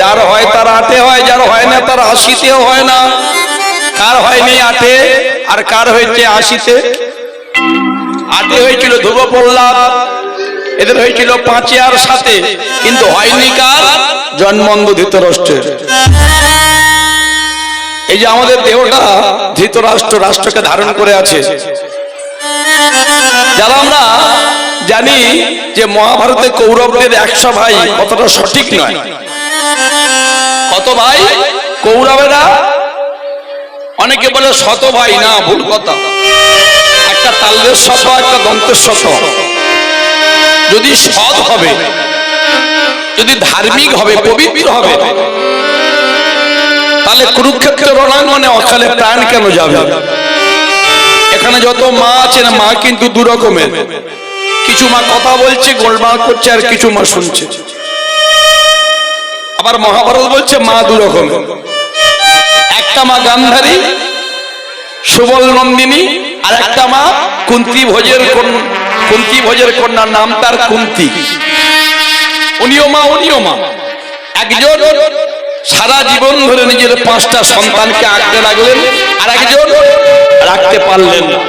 যার হয় তার আটে হয়, যার হয় না তার আশিতেও হয় না। কার হয়নি আটে আর কার হয়েছে আশিতে? আটে হয়েছিল ধ্রুব প্রহ্লাদ, এদের হয়েছিল 5 আর 7, কিন্তু হয়নি কার? জন্মন্ধ ধৃতরাষ্ট্রের। এই যে আমাদের দেহটা ধৃতরাষ্ট্র রাষ্ট্রকে ধারণ করে আছে, যারা আমরা জানি যে মহাভারতে কৌরবদের 100 ভাই, কতটা সঠিক নয়। কত ভাই কৌরবেরা? অনেকে বলে 100 ভাই, না, ভুল কথা। একটা তালবের শত, একটা দন্তের শত। যদি সৎ হবে, যদি ধার্মিক হবে, পবিত্র হবে, তাহলে কুরুক্ষেত্রের রণাঙ্গনে অকালে প্রাণ কেন যাবে? এখানে যত মা আছেন, মা কিন্তু 2 রকমের। কিছু মা কথা বলছে, গোলমাল করছে, আর কিছু মা শুনছে। আবার মহাভারত বলছে মা 2 রকমের। একটা মা গান্ধারী সুবল নন্দিনী, আর একটা মা কুন্তী ভোজের কন্যা, নাম তার কুন্তী। উনিও মা। একজন সারা জীবন ধরে নিজের 5টা সন্তানকে আঁকতে লাগলেন, আর একজন রাখতে পারলেন না।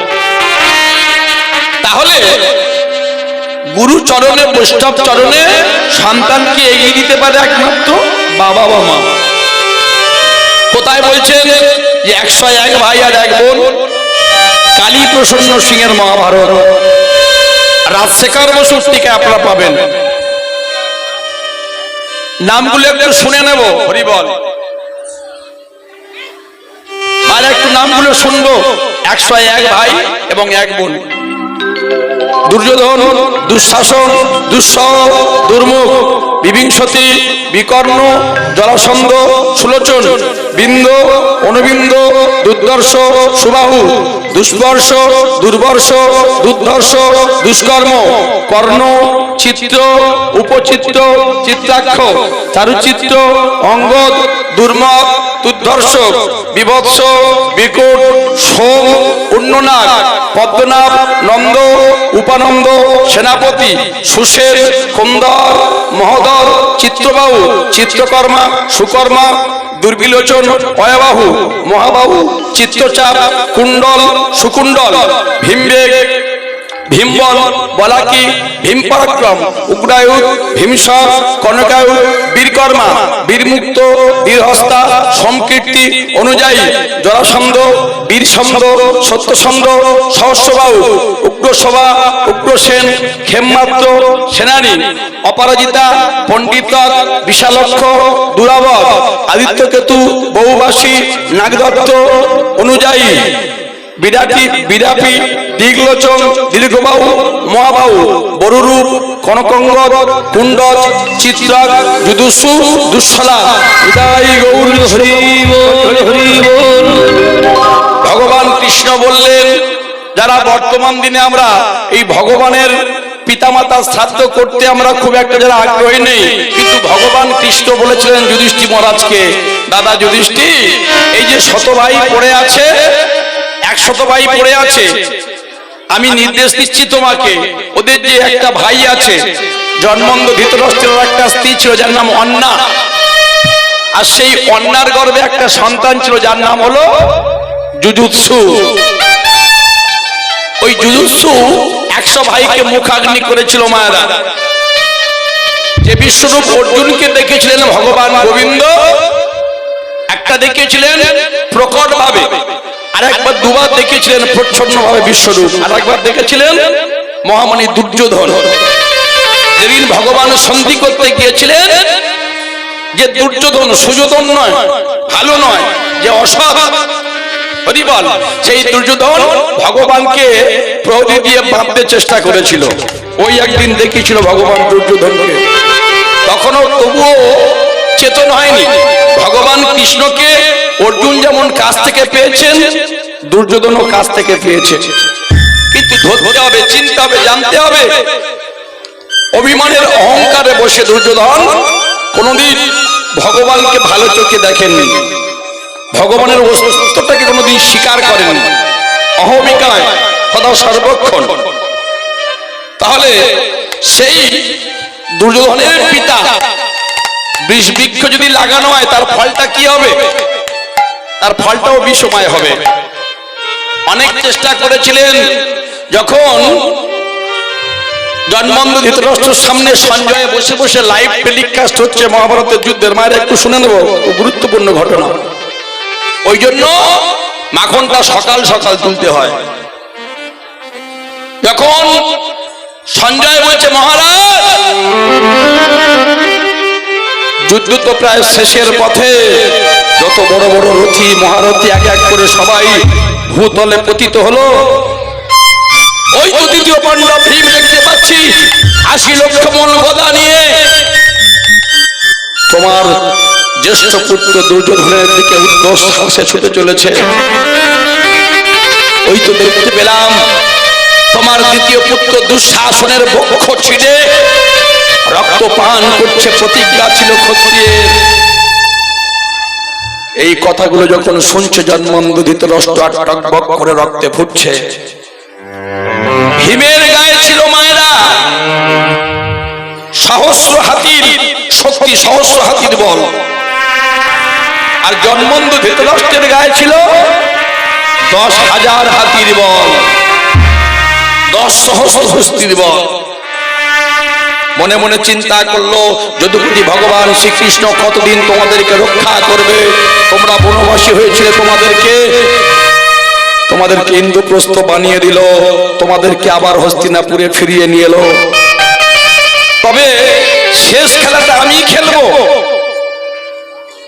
তাহলে গুরু চরণে, বৈষ্ণব চরণে সন্তানকে এগিয়ে দিতে পারে একমাত্র বাবা বা মা। কোথায় বলছেন যে 101 ভাই আর 1 বোন? কালী প্রসন্ন সিংহের মহাভারত, রাজশেখর বসুর টিকা আপনারা পাবেন। নামগুলো একটু শুনে নেব, হরি বল। আর একটু নামগুলো শুনবো। 101 ভাই এবং 1 বোন। দুর্যোধন, দুঃশাসন, দুঃসহ, দুর্মুখ, বিবিংশতি, বিকর্ণ, জরাসন্ধ, সুলোচন, বিন্দ, অনুবিন্দ, দুর্ধর্ষ, সুবাহু, দুষ্পর্শ, দুর্বর্ষ, দুর্ধর্ষ, দুষ্কর্ম, কর্ণ, চিত্র, উপচিত্র, চিত্রাক্ষ, চারুচিত্র, অঙ্গদ, দুর্মক, দুর্ধর্ষক, বিভৎস, বিকট, সোম, উন্ননাগ, পদ্মনাভ, নন্দ, উপানন্দ, সেনাপতি, সুশের, কুন্দর, মহোদর, চিত্রবাহু, চিত্রকর্মা, সুকর্মা, দুর্বিলোচন, অয়বাহু, মহাবাহু, চিত্রচাপ, কুণ্ডল, সুকুণ্ডল, ভীমবেগ, ভীমবল, বলাকি, ভীমপরাক্রম, উগ্রায়ুধ, ভীমসর, কনকায়ুধ, বীরকর্মা, বীরমুক্ত, বীরহস্তা, সমকীর্তি, অনুযায়ী, জরাসন্ধ, বীরসন্ধ, সত্যসন্ধ, সহস্রবাহু, উগ্রসভা, উগ্রসেন, ক্ষেমমাত্র, সেনানী, অপরাজিতা, পণ্ডিতক, বিশালক্ষ, দুরাবর, আদিত্যকেতু, বহুবাসী, নাগদত্ত, অনুযায়ী, বিরাপি, দিগলোচন, দীর্ঘবাহু, মহাবাহু, বরুরূপ, কনকঙ্গদ, কুণ্ডল, চিত্রাক, যুদুসু, দুঃশলা। ভগবান কৃষ্ণ বললেন, যারা বর্তমান দিনে আমরা এই ভগবানের পিতামাতা শ্রাদ্ধ করতে আমরা খুব একটা যারা আগ্রহী নেই, কিন্তু ভগবান কৃষ্ণ বলেছিলেন যুধিষ্ঠির মহারাজকে, দাদা যুধিষ্ঠির, এই যে 100 ভাই পড়ে আছে, 100 ভাই পড়ে আছে, আমি নির্দেশ দিচ্ছি তোমাকে, ওদের যে একটা ভাই আছে, জন্মন্ধ ধৃতরাষ্ট্রের একটা স্ত্রী ছিল যার নাম অন্না, আর সেই অন্নার গর্ভে একটা সন্তান ছিল যার নাম হলো যুযুৎসু। ওই যুযুৎসু 100 ভাইকে মুখাগ্নি করেছিল মায়েরা। যে বিশ্বরূপ অর্জুনকে দেখেছিলেন ভগবান গোবিন্দ, একটা দেখেছিলেন প্রকট ভাবে, আর একবার 2বার দেখেছিলেন প্রচ্ছন্ন ভাবে বিশ্বরূপ, আর একবার দেখেছিলেন মহামণি দুর্যোধন। যেদিন ভগবান সন্ধি করতে গিয়েছিলেন, যে দুর্যোধন সুযোধন নয়, ভালো নয়, যে অসৎ, হরি বল, সেই দুর্যোধন ভগবানকে প্রহরী দিয়ে বাঁধতে চেষ্টা করেছিল। ওই একদিন দেখেছিল ভগবান দুর্যোধনকে, তখনও তবুও চেতন হয়নি। ভগবান কৃষ্ণকে অর্জুন যেমন কাছ থেকে পেয়েছেন, দুর্যোধনও কাছ থেকে পেয়েছে, কিন্তু ধরতে হবে, চিনতে হবে, জানতে হবে। অভিমানের অহংকারে বসে দুর্যোধন কোনদিন ভগবানকে ভালো চোখে দেখেননি, ভগবানের অস্তিত্বটাকে কোনোদিন স্বীকার করেননি, অহমিকায় সদা সর্বক্ষণ। তাহলে সেই দুর্যোধনের পিতা বৃষ বৃক্ষ যদি লাগানো হয় তার ফলটা কি হবে? তার ফলটাও বিষময় হবে। অনেক চেষ্টা করেছিলেন, যখন জন্মন্ধ ধৃতরাষ্ট্রের সামনে সঞ্জয় বসে বসে লাইভ টেলিকাস্ট হচ্ছে মহাভারতের যুদ্ধের, মায়ের একটু শুনে নেব, গুরুত্বপূর্ণ ঘটনা। ওই জন্য মাখনটা সকাল সকাল তুলতে হয়। যখন সঞ্জয় বলছে, মহারাজ যুদ্ধ তো প্রায় শেষের পথে, যত বড় বড় রথী মহারথী এক এক করে সবাই ভূতলে পতিত হলো। ওই তো দ্বিতীয় পাণ্ডব ভীম দেখতে পাচ্ছি 80 লক্ষ মন গদা নিয়ে তোমার জ্যেষ্ঠ পুত্র দুর্যোধনের দিকে উদ্দেশ্য সাহসে ছুটে চলেছে। ওই তো দেখতে পেলাম তোমার দ্বিতীয় পুত্র দুঃশাসনের বক্ষ ছিঁড়ে রক্তপান করছে, প্রতিজ্ঞা ছিল ক্ষত্রিয়ের। এই কথাগুলো যখন শুনছে জন্মন্ধ ধৃতরাষ্ট্র টকবক করে রক্তে ফুটছে। ভীমের গায়ে ছিল মায়েরা সহস্র হাতির শক্তি, সহস্র হাতির বল, আর জন্মন্ধ ধৃতরাষ্ট্রের গায়ে ছিল 10,000 হাতির বল, 10 সহস্র হস্তির বল। মনে মনে চিন্তা করলো, যদুপতি ভগবান শ্রীকৃষ্ণ কতদিন তোমাদেরকে রক্ষা করবে? তোমরা বনবাসী হয়েছিলে, তোমাদেরকে ইন্দ্রপ্রস্থ বানিয়ে দিল, তোমাদেরকে আবার হস্তিনাপুরে ফিরিয়ে নিয়ে এলো। তবে শেষ খেলাটা আমি খেলবো।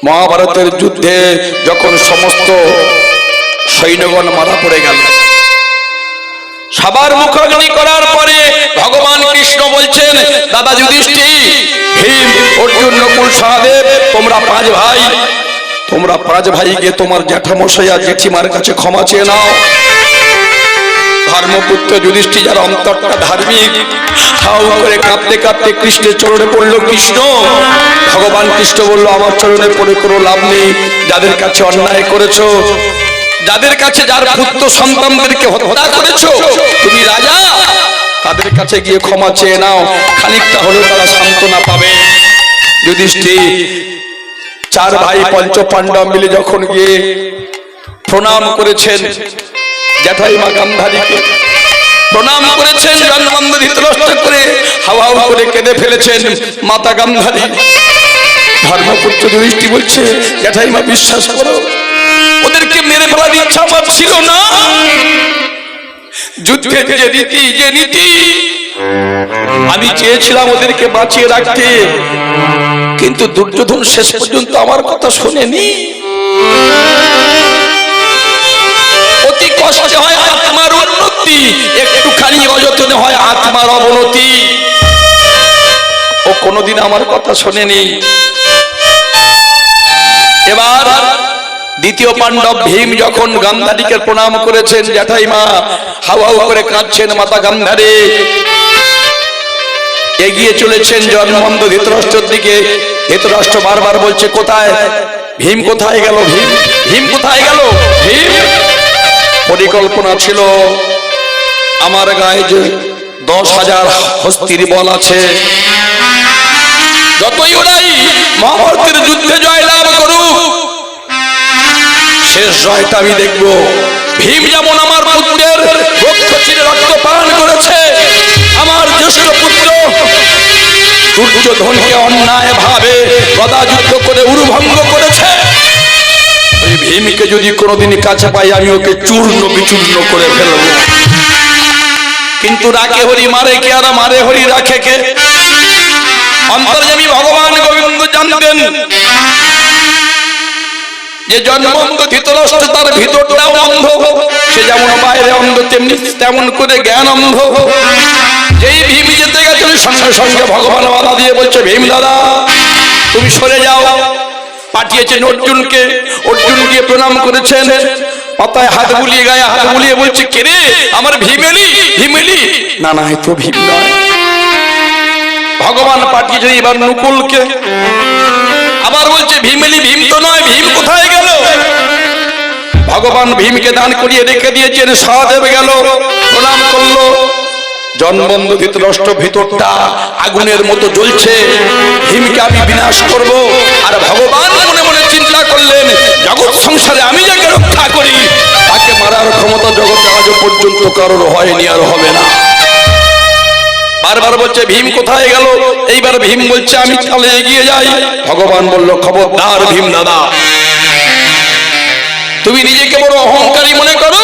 মহাভারতের যুদ্ধে যখন সমস্ত সৈন্যগণ মারা পড়ে গেল, সবার মুখাগ্নি করার পরে ভগবান কৃষ্ণ বলছেন, দাদা যুধিষ্ঠির, ভীম, অর্জুন, নকুল, সহদেব, তোমরা 5 ভাই, তোমরা 5 ভাই গিয়ে তোমার জ্যাঠামশাই আর জেঠিমার কাছে ক্ষমা চেয়ে নাও। ধর্মপুত্র যুধিষ্ঠির, যার অন্তরটা ধার্মিক, হাউ করে কাঁপতে কাঁপতে কৃষ্ণের চরণে পড়লো। কৃষ্ণ, ভগবান কৃষ্ণ বলল, আমার চরণে পড়ে কোনো লাভ নেই। যাদের কাছে অন্যায় করেছো, যাদের কাছে যার পুত্র সন্তানদেরকে হত্যা করেছো, তুমি রাজা, তাদের কাছে গিয়ে ক্ষমা চেয়ে নাও, খানিকটা হলেও তারা সান্ত্বনা পাবে। যুধিষ্ঠির 4 ভাই পঞ্চ পাণ্ডব মিলে যখন গিয়ে প্রণাম করেছেন জ্যাঠাইমা গান্ধারীকে, প্রণাম করেছেন, জন্মন্ধ ধৃতরাষ্ট্র করে হাওয়া করে কেঁদে ফেলেছেন মাতা গান্ধারী। ধর্মপুত্র যুধিষ্ঠির বলছে, জ্যাঠাইমা বিশ্বাস করো, ওদেরকে মেরে ফেলার ইচ্ছা আমার ছিল না। যুদ্ধের যে নীতি আমি চেয়েছিলাম ওদেরকে বাঁচিয়ে রাখতে, কিন্তু দুর্যোধন শেষ পর্যন্ত আমার কথা শোনেনি। অতি কষ্টে হয় আত্মার উন্নতি, একটুখানি অযত্নে হয় আত্মার অবনতি। ও কোনোদিন আমার কথা শোনেনি। এবার দ্বিতীয় পাণ্ডব ভীম যখন গান্ধারীকে প্রণাম করেছেন, জ্যাঠাইমা হাওয়া করে কাঁদছেন মাতা গান্ধারী, এগিয়ে চলেছেন জন্মন্ধ ধৃতরাষ্ট্রের দিকে। ধৃতরাষ্ট্র বারবার বলছে, কোথায় ভীম, কোথায় গেল ভীম, ভীম কোথায় গেল ভীম? পরিকল্পনা ছিল, আমার গায়ে যে 10,000 হস্তির বল আছে, যতই ওরাই মহাভারতের যুদ্ধে জয়লাভ করুক, শেষ জয়টা আমি দেখবো। ভীম যেমন আমার পুত্রের বক্ষ চিরে রক্তপান করেছে, আমার জ্যেষ্ঠ পুত্র দুর্যোধনকে অন্যায় ভাবে গদাযুদ্ধ করে উরুভঙ্গ করেছে। ওই ভীমকে যদি কোনোদিন কাছে পাই, আমি ওকে চূর্ণ বিচূর্ণ করে ফেলবো। কিন্তু রাখে হরি মারে কে, আর মারে হরি রাখে কে? অন্তর্যামী ভগবান গোবিন্দ জানতেন যে জন্মন্ধ ধৃতরাষ্ট্র তার ভিতরটাও অন্ধ, সে যেমন বাইরে অন্ধ তেমনি তেমন করে জ্ঞান অন্ধ। যেই ভীম যেতে গেছিল, সঙ্গে সঙ্গে ভগবান বাধা দিয়ে বলছে, ভীম দাদা তুমি সরে যাও। পাঠিয়েছেন অর্জুনকে, অর্জুন গিয়ে প্রণাম করেছেন, পাতায় হাত বুলিয়ে, গায়ে হাত বুলিয়ে বলছে, কে রে, আমার ভীমেলি, ভীমেলি? না না, তো ভীম নয়। ভগবান পাঠিয়েছেন এবার নকুলকে, আবার বলছে ভীমেলি, ভীম তো নয়, ভীম কোথায় গেল? ভগবান ভীমকে দান করিয়ে রেখে দিয়েছেন। সহদেব গেল, প্রণাম করলো, জনবন্ধ ধৃতরাষ্ট্র ভিতরটা আগুনের মতো জ্বলছে, ভীমকে আমি বিনাশ করব। আর ভগবান মনে মনে চিন্তা করলেন, জগৎ সংসারে আমি যাকে রক্ষা করি তাকে মারার ক্ষমতা জগতে আজ পর্যন্ত কারোর হয়নি, আর হবে না। বারবার বলছে ভীম কোথায় গেল, এইবার ভীম বলছে আমি তাহলে এগিয়ে যাই। ভগবান বলল, খবরদার ভীম দাদা, তুমি নিজেকে বড় অহংকারী মনে করো,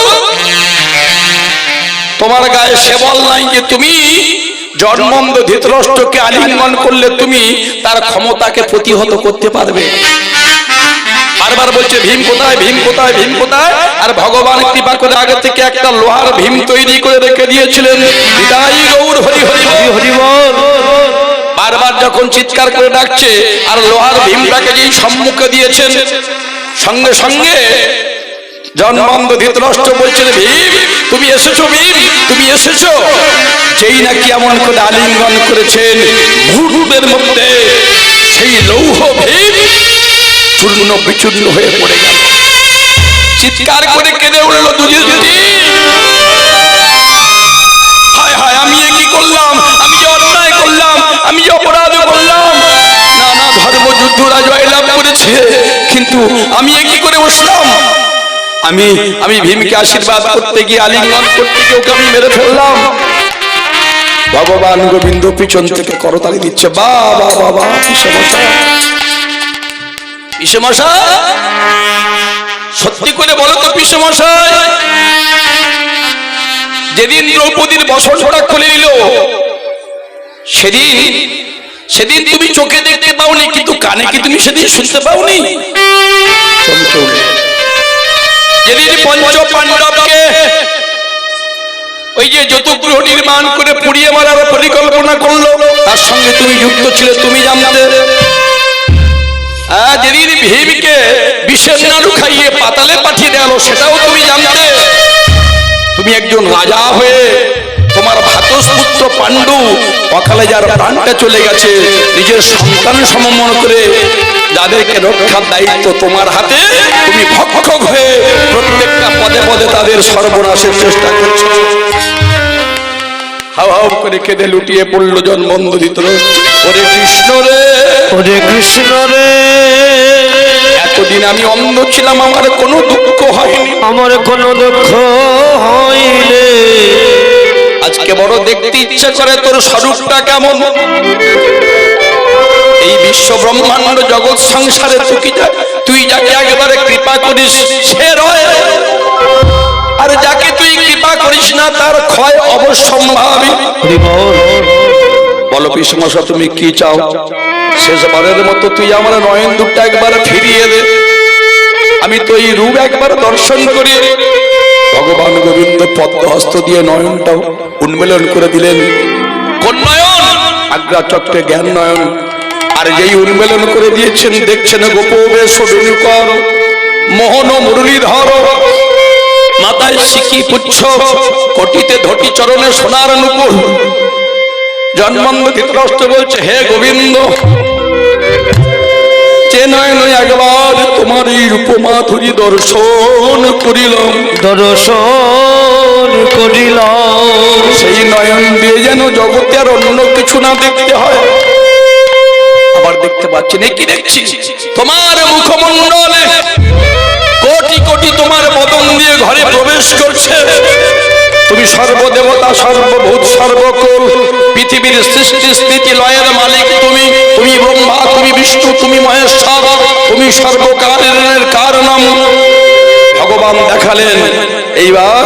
তোমার গায়ে সে বল নাই যে তুমি জনবন্ধ ধৃতরাষ্ট্রকে আলিঙ্গন করলে তুমি তার ক্ষমতাকে প্রতিহত করতে পারবে। বারবার বলছে ভীম কোথায়, ভীম কোথায়, ভীম কোথায়। আর ভগবান কৃপা করে আগে থেকে একটা লোহার ভীম তৈরি করে রেখে দিয়েছিলেন। বিদায় গৌর হরি হরি হরি বল। বারবার যখন চিৎকার করে ডাকছে আর লোহার ভীমটাকে যেই সম্মুখে দিয়েছেন, সঙ্গে সঙ্গে জনবন্ধ ধৃতরাষ্ট্র বলছেন, ভীম তুমি এসেছো, ভীম তুমি এসেছো। যেই নাকি এমন করে আলিঙ্গন করেছেন, মুহূর্তের মধ্যে সেই লৌহ ভীম চূর্ণ বিচূর্ণ হয়ে পড়ে গেল। চিৎকার করে কেঁদে উঠল যুধিষ্ঠির, হায় হায় আমি এ কি করলাম, আমি যে অন্যায় করলাম, আমি যে অপরাধ করলাম। নানা ধর্মযুদ্ধরা জয়লাভ করেছে, কিন্তু আমি এ কি করে বসলাম। আমি ভীমকে আশীর্বাদ করতে গিয়ে, আলিঙ্গন করতে গিয়ে ওকে আমি মেরে ফেললাম। ভগবান গোবিন্দ পিছন থেকে করতালি দিচ্ছে, বাবা বাবা পিসেমশাই, সত্যি করে বলো তো পিসেমশাই, যেদিন দ্রৌপদীর বস্ত্রটা খুলে নিল সেদিন তুমি চোখে দেখতে পাওনি, কিন্তু কানে কি তুমি সেদিন শুনতে পাওনি? যেদিন পঞ্চ পাণ্ডবকে ওই যে যতগৃহ নির্মাণ করে পুড়িয়ে মারার পরিকল্পনা করলো, তার সঙ্গে তুমি যুক্ত ছিলে, তুমি জানতে। যেদিন ভীমকে বিষের নাড়ু খাইয়ে পাতালে পাঠিয়ে দেওয়া, সেটাও তুমি জানতে। তুমি একজন রাজা হয়ে তোমার ভ্রাতুষ্পুত্র পাণ্ডু অকালে যার প্রাণটা চলে গেছে, নিজের সন্তান সমমন করে যাদেরকে রক্ষার দায়িত্ব তোমার হাতে, তুমি ভক্ষক হয়ে প্রত্যেকটা পদে পদে তাদের সর্বনাশের চেষ্টা করছো। হাও হাও করে কেঁদে লুটিয়ে পড়ল জনবন্ধ ধৃতরাষ্ট্র। ওরে কৃষ্ণ রে, ওরে কৃষ্ণ রে, এতদিন আমি অন্ধ ছিলাম, আমার কোনো দুঃখ হয়নি, আমার কোনো দুঃখ হয়নি। আজকে বড় দেখতে ইচ্ছা করে তোর স্বরূপটা কেমন। এই বিশ্ব ব্রহ্মাণ্ড জগৎ সংসারে তুই যাকে একেবারে কৃপা করিস সে রয়, আর যাকে তুই কৃপা করিস না তার ক্ষয় অবশ্যম্ভাবী। বলো পিসমশা তুমি কি চাও? শেষবারের মতো তুই আমার নয়ন দুটা একবার ফিরিয়ে দে, আমি তো এই রূপ একবার দর্শন করি। ভগবান গোবিন্দ পদ্মহস্ত দিয়ে নয়নটাও উন্মিলন করে দিলেন। কোন নয়ন? আগ্রা চক্রে জ্ঞান নয়ন। আর যেই উন্মিলন করে দিয়েছেন, দেখছেন গোপবেশ বেণুকর, মোহন মুরলীধর, মাথায় সিকি পুচ্ছ, কোটিতে ধটি, চরণে সোনার নুপুর। জনবন্ধ ধৃতরাষ্ট্র বলছে, হে গোবিন্দ, যে নয়ন একবার তোমার এই রূপমাধুরী দর্শন করিলাম, দর্শন করিলাম, সেই নয়ন দিয়ে যেন জগতে আর অন্য কিছু না দেখতে হয়। আবার দেখতে পাচ্ছি না, কি দেখছি? তোমার মুখমণ্ডলে কোটি কোটি তোমার বদন দিয়ে ঘরে প্রবেশ করছে। তুমি সর্বদেবতা, সর্বভূত, সর্বকুল, পৃথিবীর সৃষ্টি স্থিতি লয়ের মালিক তুমি। তুমি ব্রহ্মা, তুমি বিষ্ণু, তুমি মহেশ্বর, তুমি সর্বকারণের কারণম। ভগবান দেখালেন। এইবার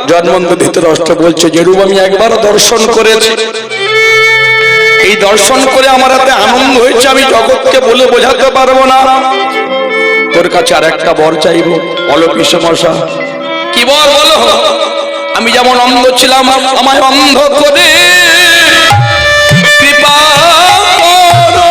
জনবন্ধ ধৃতরাষ্ট্র বলছে, যেরূপ আমি একবার দর্শন করেছি, এই দর্শন করে আমার হাতে আনন্দ হয়েছে, আমি জগৎকে বলে বোঝাতে পারবো না। তোর কাছে আর একটা বর চাইব। বলো পিসমশা, কি বর বলো? আমি যেমন অন্ধ ছিলাম, আমায় অন্ধ করে কৃপা করো।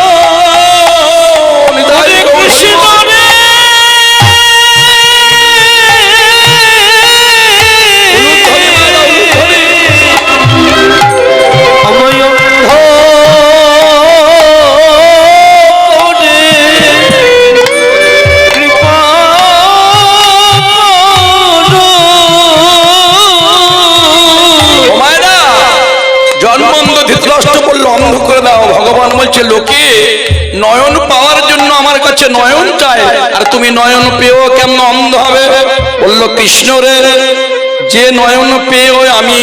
কি নয়ন পাওয়ার জন্য আমার কাছে নয়ন চাই, আর তুমি নয়ন পেয়েও কেমন অন্ধ হবে? বলল কৃষ্ণ রে, যে নয়ন পেয়েও আমি,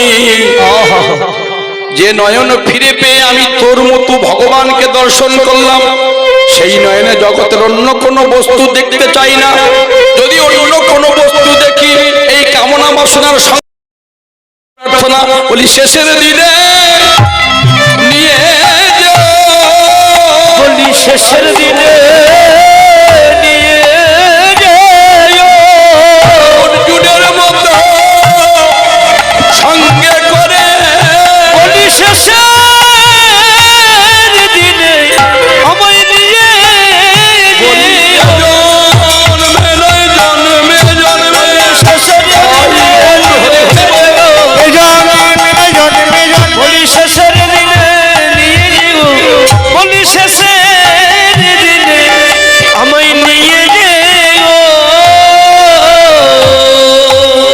যে নয়ন ফিরে পেয়ে আমি তোর মতো ভগবানকে দর্শন করলাম, সেই নয়নে জগতের অন্য কোনো বস্তু দেখতে চাই না। যদি অন্য কোনো বস্তু দেখি এই কামনা বাসনার প্রার্থনা বলি শেষের দিনে নিয়ে যাও, বলি শেষের দিনে নিয়ে যাও, অর্জুনের মতো সঙ্গে করে, বলি শেষের দিনে আমায় নিয়ে বলি যাও, জন্মে নয় জন্মে জন্মে শেষের দিনে বলি শেষের দিনে নিয়ে যাও, বলি শেষের দিনে আমায় নিয়ে যাও।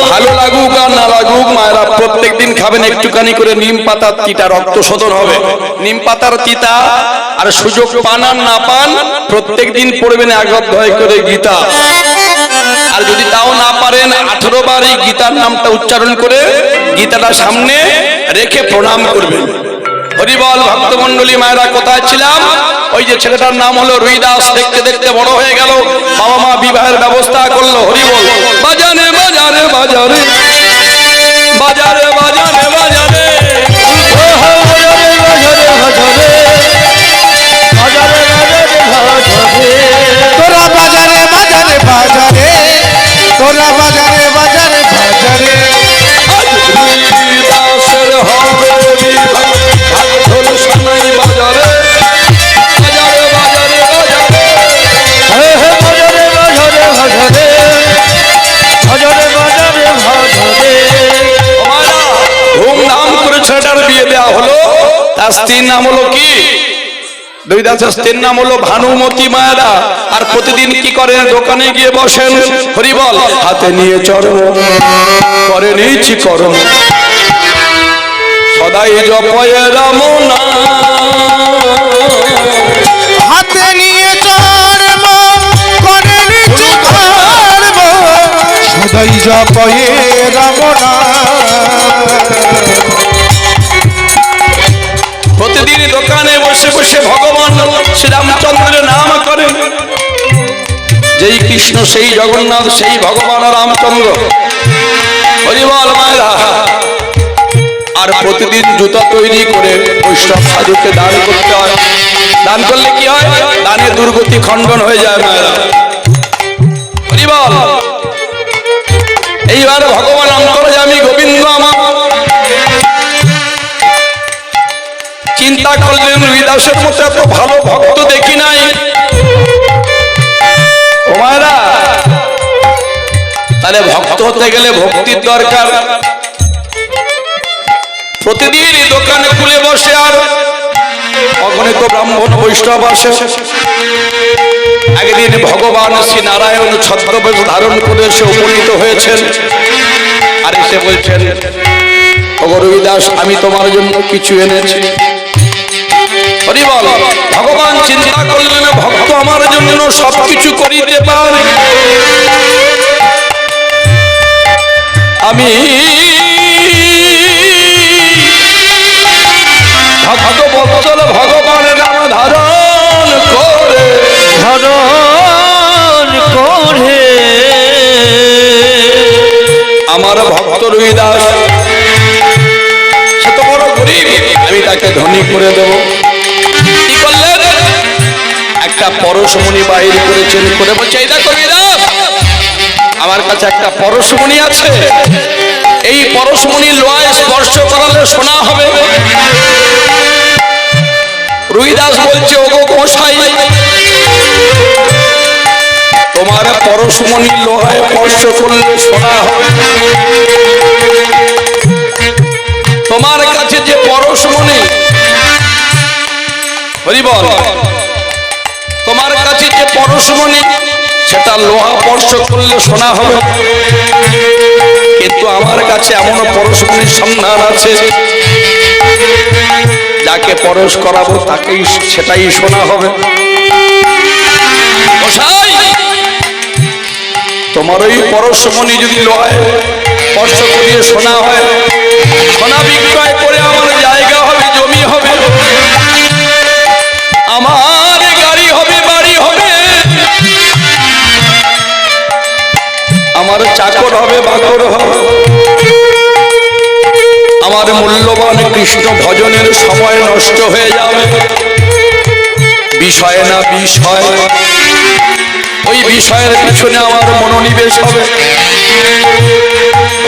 ভালো লাগুক আর না লাগুক মায়েরা প্রত্যেক দিন খাবেন একটুখানি করে নিম পাতার তিতা, রক্ত শোধন হবে। নিম পাতার তিতা আর সুযোগ পান আর না পান প্রত্যেক দিন পড়বেন এক অধ্যায় করে গীতা। আর যদি তাও না পারেন 18 বার এই গীতার নামটা উচ্চারণ করে গীতাটা সামনে রেখে প্রণাম করবেন। হরিবল ভক্তমন্ডলী মায়েরা, কোথায় ছিলাম? ওই যে ছেলেটার নাম হলো রুইদাস, দেখতে দেখতে বড় হয়ে গেল, বাবা মা বিবাহের ব্যবস্থা করলো। হরিবল বাজারে বাজারে বাজারে বাজারে বাজারে বাজারে তোরা বাজারে বাজারে বাজারে, তোরা বাজারে বাজারে বাজারে, রুইদাসের হবে বিবাহ, ঢাক ঢোল শোনাই বাজারে বাজারে বাজারে বাজারে। ধুমধাম করে ছেলেটার বিয়ে দেওয়া হলো। তার স্ত্রীর নাম হলো কি? রুইদাসের স্ত্রীর নাম হলো ভানুমতি মায়েরা। আর প্রতিদিন কি করেন? দোকানে গিয়ে বসেন, হরিবল হাতে নিয়ে চরম করে নিয়েছি করম, সদাই জপয়ে রাম নাম, হাতে নিয়ে চর্ম করে নিচে ধর্ম, সদাই জপয়ে রাম নাম। প্রতিদিন দোকানে বসে বসে ভগবান শ্রীরামচন্দ্রের নাম করেন। যেই কৃষ্ণ, সেই জগন্নাথ, সেই ভগবান রামচন্দ্র। হরিবল মায়েরা, আর প্রতিদিন জুতা তৈরি করে বৈষ্ণব সাধুকে দান করতে হয়। দান করলে কি হয়? দানে দুর্গতি খণ্ডন হয়ে যায় মায়েরা। হরিবল। এইবার ভগবান অন্তরে আমি গোবিন্দ আমার চিন্তা করলেন, রুইদাসের মতো এত ভালো ভক্ত দেখি নাই। ও মায়েরা, তাহলে ভক্ত হতে গেলে ভক্তির দরকার। প্রতিদিন দোকানে খুলে বসে আর অগণিত ব্রাহ্মণ বৈষ্ণব আসে। একদিন ভগবান শ্রী নারায়ণ ছদ্মবেশ ধারণ করে এসে উপনীত হয়েছেন। আর এসে বলছেন, ওগো রুইদাস, আমি তোমার জন্য কিছু এনেছি। হরিবল। ভগবান চিন্তা করলেন, ভক্ত আমার জন্য সবকিছু করিতে পারে, আমি ভক্ত বৎসল ভগবানের নাম ধারণ করে আমার ভক্ত রুইদাস, সে তো বড় গরিব, আমি তাকে ধনী করে দেব। কি করলেন? একটা পরশমণি বাহির করেছেন, করে বলছে, এই দেখো রুইদাস, আমার কাছে একটা পরশমণি আছে, এই পরশমণি লোহায় স্পর্শ করালে সোনা হবে। রুইদাস বলছে, ওগো গোসাই, তোমার পরশমণি লোহায় স্পর্শ করলে সোনা হবে। তোমার কাছে যে পরশমণি, হরিবল, তোমার কাছে যে পরশমণি, সেটা লোহা স্পর্শ করলে সোনা হবে। কিন্তু আমার কাছে এমন পরশমণির সন্ধান আছে যাকে পরশ করাবো তাকেই সেটাই শোনা হবে। মশাই, তোমার ওই পরশমণি যদি লয় স্পর্শ করিয়ে শোনা হয়, সোনা বিক্রয় করে আমার জায়গা হবে, জমি হবে, আমার গাড়ি হবে, বাড়ি হবে, আমার চাকর হবে, বাকর হবে, আমার মূল্যবান কৃষ্ণ ভজনের সময় নষ্ট হয়ে যাবে। বিষয় না বিষয়, ওই বিষয়ের পিছনে আমার মনোনিবেশ হবে।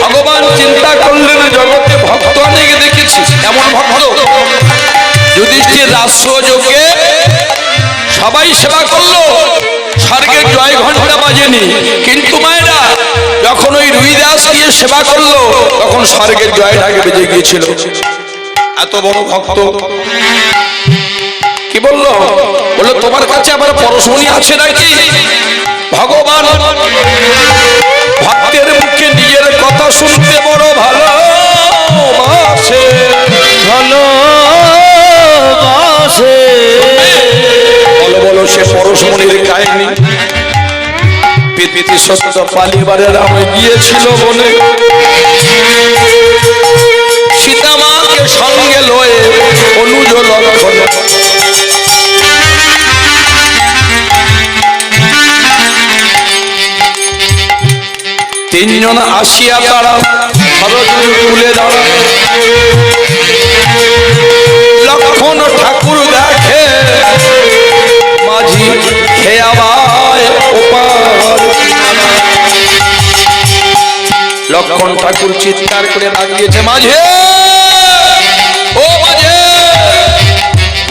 ভগবান চিন্তা করলেন জগতে ভক্ত অনেক দেখেছি, এমন ভক্ত যুধিষ্ঠির রাষ্ট্রযোগে সবাই সেবা করলো, স্বর্গের জয় ঘন্টা বাজেনি, কিন্তু মায়েরা যখন ওই রুইদাস গিয়ে সেবা করলো তখন স্বর্গের জয় ঢাকে বেজে গিয়েছিল। এত বড় ভক্ত কি বললো? বললো তোমার কাছে আবার পরশমণি আছে নাকি? ভগবান ভক্তের মুখে নিজের কথা শুনতে বড় ভালোবাসে, ভালোবাসে। বলো বলো সে পরশমণির কাহিনী। পিতৃ সত্য পালিবারে রাম গিয়েছিল বলে সীতামাকে সঙ্গে লয়ে অনুজ লক্ষণ তিনজন আসিয়া তারা তুলে দাঁড়া। লক্ষণ ঠাকুর দেখে মাঝি খেয়াবায় ওপার। লক্ষণ ঠাকুর চিৎকার করে দাঁড়িয়েছে, মাঝে ও মাঝে।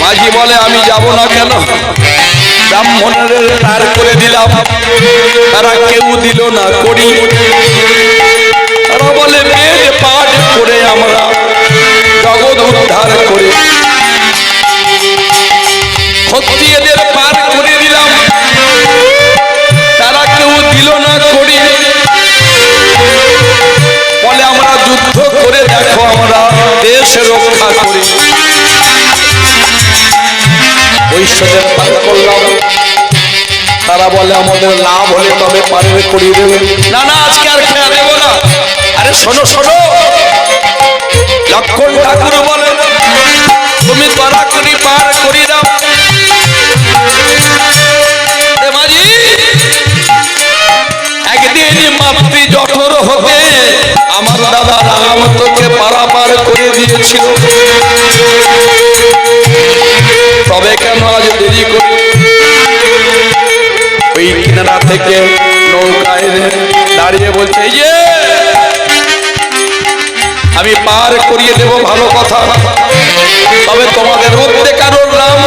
মাঝি বলে আমি যাব না কেন? ব্রাহ্মণের তার করে দিলাম, তারা কেউ দিল না করি। তারা বলে বেদ পাঠ করে আমরা জগৎ উদ্ধার করে ক্ষত্রিয়দের পার করে দিলাম, তারা কেউ দিল না করি। বলে আমরা যুদ্ধ করে দেখো আমরা দেশ রক্ষা করি। ঐশ্বর্যের পার করলাম, তারা বলে আমাদের লাভ হলে তবে পারে করিয়ে দেবে। না না, আজকে আর খেয়া দেবো না। আরে শোনো শোনো, লক্ষণ ঠাকুর বলে তুমি তারা করি পার করি দাও। মাঝি একদিন মাতৃ জঠর হবে, আমার দাদা রাম তোকে পারাপার করে দিয়েছিল, তবে কেন আজ দেরি করি? ওই কিনারা থেকে নৌকায় দাঁড়িয়ে বলছে যে আমি পার করিয়ে দেব, ভালো কথা, তবে তোমাদের মধ্যে কারোর নাম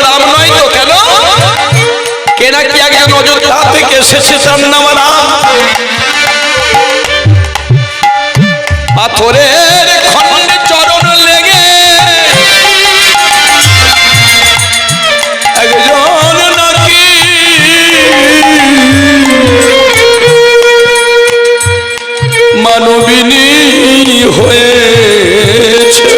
রাম নয় তো? কেন? কে নাকি একজন অযোধ্যা থেকে এসেছে, তার নাম রাম। পাথরের খণ্ডে চরণ লেগে একজন নাকি মানবিনী হয়েছে।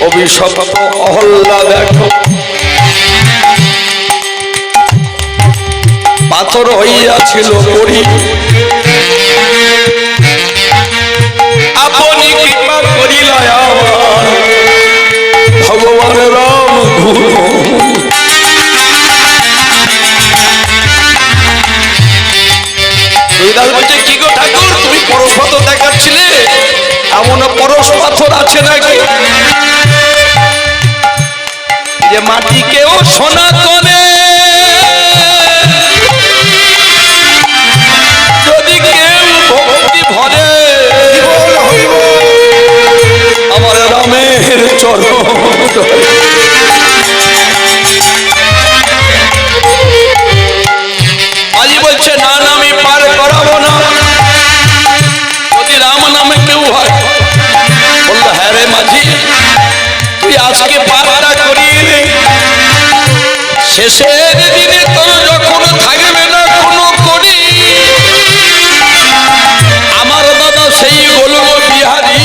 অভিশপ্ত অহল্যা দেখো পাথর হইয়াছিল পরি, আপনি কৃপা করিল আমার ভগবান রাম গুরু। বলছে কি গো ঠাকুর, তুমি পরশ পাথর দেখাচ্ছিলে, এমন পরশ পাথর আছে নাকি যে মাটিকেও সোনা করে? যদি কেউ ভক্তি ভরে আমার রামের চরণ। মাঝি বলছে না না, আমি পার করাবো না, যদি রাম নামে কেউ হয়। বললো হ্যাঁ রে মাঝি, তুই আজকে পারটা করিয়ে নে, শেষের দিনে তোর যখন থাকবে না কোনো করি, আমার দাদা সেই বলবো বিহারি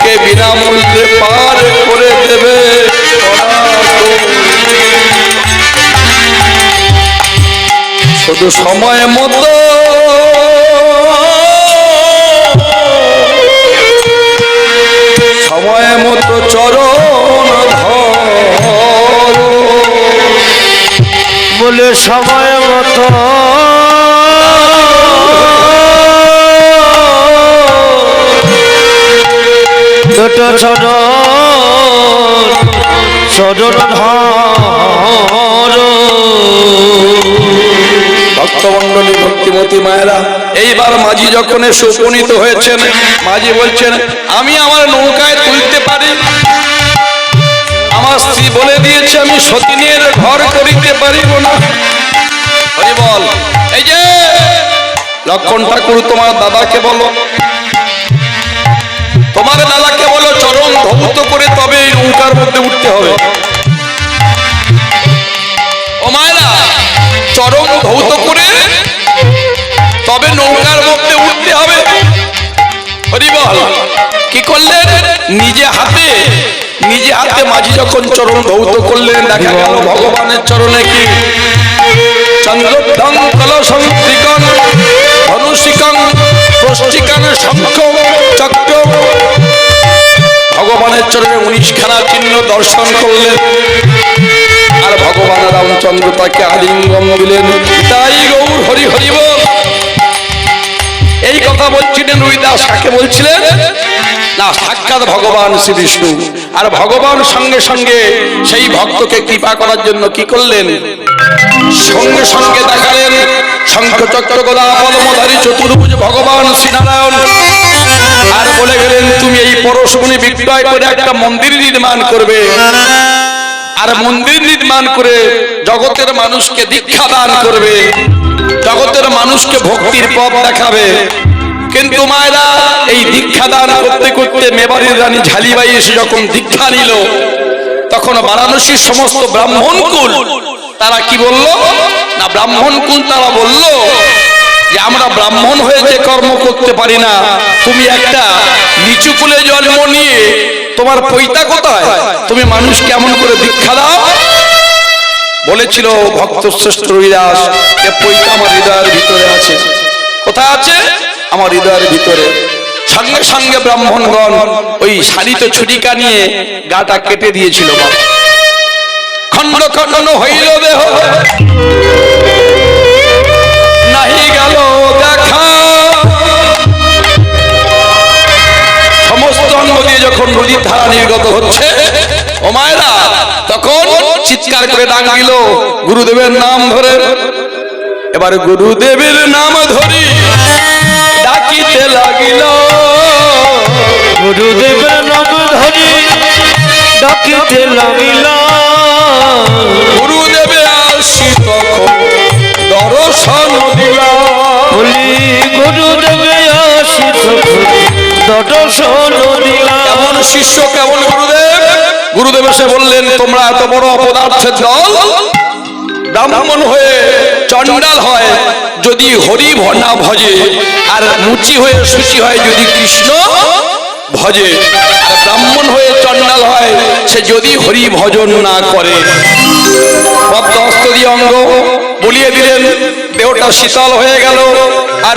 তোকে বিনামূল্যে পার করে দেবে। শুধু সময় মতো চরণ ধর, বলে সময় মতো দুটো চরণ ধর। ভক্তমন্ডলী, ভক্তিমতী মায়েরা, এইবার মাঝি যখন এসে উপনীত হয়েছেন, মাঝি বলছেন আমি আমার নৌকায় তুলতে পারি, আমার স্ত্রী বলে দিয়েছে আমি সতীনের ঘর করিতে পারিব না। হরি বল। এই যে লক্ষণ ঠাকুর তোমার দাদাকে বলো, তোমার দাদাকে বলো চরণ ধৌত করে তবে এই নৌকার মধ্যে উঠতে হবে। ও মায়েরা, চরণ ধৌত করে তবে নৌকার মধ্যে উঠতে হবে। হরি বল। কি করলেন? নিজে হাতে মাঝি যখন চরণ ধৌত করলেন, দেখা গেল ভগবানের চরণে কি চন্দ্রোদ্যম কলশং ত্রিকং ধনুশিকং প্রষ্টিকং শঙ্খ চক্র, ভগবানের চরণে 19 খানা চিহ্ন দর্শন করলেন। আর ভগবান রামচন্দ্র তাকে আলিঙ্গন দিলেন। তাই গৌর হরি হরি বল। এই কথা বলছিলেন রুইদাস, কাকে বলছিলেন? না, সাক্ষাৎ ভগবান শ্রী বিষ্ণু। আর ভগবান সঙ্গে সঙ্গে সেই ভক্তকে কৃপা করার জন্য কি করলেন? সঙ্গে সঙ্গে দেখালেন শঙ্খ চক্র গদা পদ্মধারী চতুর্ভুজ ভগবান শ্রীনারায়ণ। আর বলে গেলেন তুমি এই পরশমণি বিক্রয় করে একটা মন্দির নির্মাণ করবে, আর মন্দির নির্মাণ করে জগতের মানুষকে দীক্ষা দান করবে, জগতের মানুষকে ভক্তির পথ দেখাবে। কিন্তু মায়েরা, এই দীক্ষা দান করতে করতে মেবাড়ির রানী ঝালিবাই এসে যখন দীক্ষা নিল, তখন বারাণসীর সমস্ত ব্রাহ্মণ কুল তারা কি বলল? না, ব্রাহ্মণ কুল তারা বলল যে আমরা ব্রাহ্মণ হয়ে যে কর্ম করতে পারি না, তুমি একটা নিচু কুলে জন্ম নিয়ে তোমার পৈতা কোথায়? তুমি মানুষ কেমন করে দীক্ষা দাও? বলেছিল ভক্ত শ্রেষ্ঠ রবিদাস, যে পৈতা আমার হৃদয়ের ভিতরে আছে। কোথায় আছে? আমার হৃদয়ের ভিতরে। সঙ্গে সঙ্গে ব্রাহ্মণগণ ওই শালিত ছুরিকা নিয়ে গাটা কেটে দিয়েছিল। খণ্ড খণ্ড হইল দেহ, নাহি গেল দেখা। সমস্ত অঙ্গ দিয়ে যখন নদীর ধারা নির্গত হচ্ছে, ও মায়েরা, তখন চিৎকার করে ডাক দিল গুরুদেবের নাম ধরে। এবার গুরুদেবের নাম ধরি ডাকিতে লাগিল, গুরুদেবের নাম ধরি ডাকিতে লাগিল। গুরুদেবে আসি তখন দর্শন দিলা, বলি গুরুদেবে আসি তখন দর্শন দিলা। কেমন শিষ্য, কেমন গুরুদেব? গুরুদেব এসে বললেন তোমরা এত বড় অপদার্থের দল, ব্রাহ্মণ হয়ে চণ্ডাল হয় যদি হরি না ভজে, আর মুচি হয়ে সুচি হয় যদি কৃষ্ণ ভজে, আর ব্রাহ্মণ হয়ে চণ্ডাল হয় সে যদি হরি ভজন না করে। পদ্ম হস্ত দিয়ে অঙ্গ বলিয়ে দিলেন, দেহটা শীতল হয়ে গেল। আর